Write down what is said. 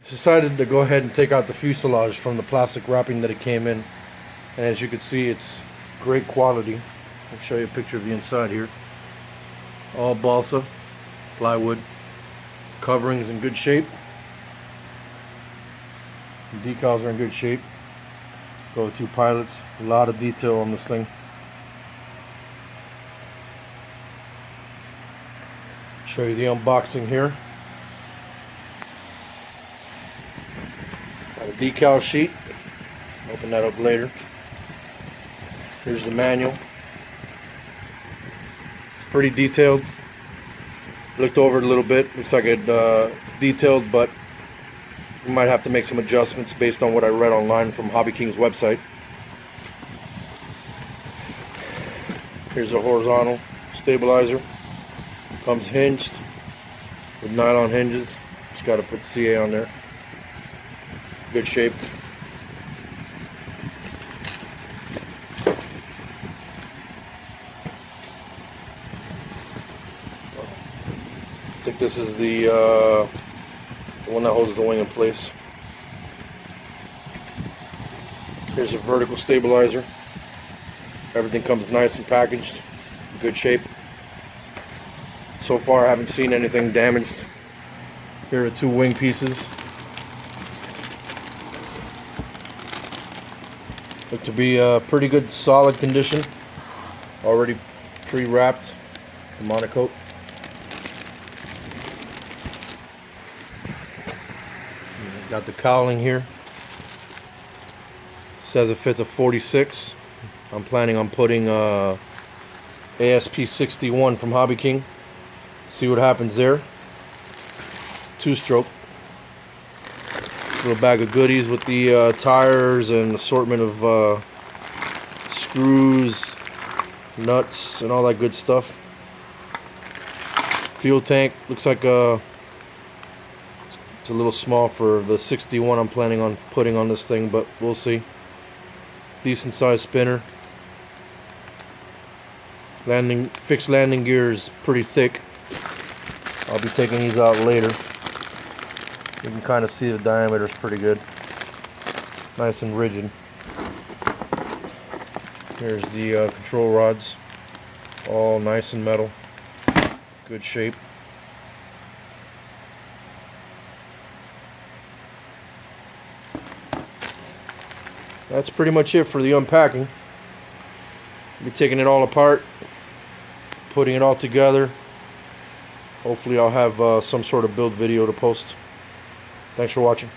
Decided to go ahead and take out the fuselage from the plastic wrapping that it came in, and as you can see, it's great quality. I'll show you a picture of the inside here. All balsa plywood. Covering is in good shape. The decals are in good shape. Go-to pilots. A lot of detail on this thing. Show you the unboxing here. Got a decal sheet. Open that up later. Here's the manual. It's pretty detailed. Looked over it a little bit. Looks like it's detailed, but we might have to make some adjustments based on what I read online from HobbyKing's website. Here's a horizontal stabilizer. Comes hinged with nylon hinges. Just got to put CA on there. Good shape. I think this is the one that holds the wing in place. Here's a vertical stabilizer. Everything comes nice and packaged, good shape. So far I haven't seen anything damaged. Here are two wing pieces. Look to be pretty good solid condition. Already pre-wrapped the monocoat. Got the cowling here. Says it fits a 46. I'm planning on putting ASP 61 from HobbyKing. See what happens there. 2-stroke. Little bag of goodies with the tires and assortment of screws, nuts, and all that good stuff. Fuel tank looks like it's a little small for the 61 I'm planning on putting on this thing, but we'll see. Decent sized spinner. Fixed landing gear is pretty thick. I'll be taking these out later. You can kind of see the diameter is pretty good. Nice and rigid. Here's the control rods. All nice and metal. Good shape. That's pretty much it for the unpacking. I'll be taking it all apart, putting it all together. Hopefully I'll have some sort of build video to post. Thanks for watching.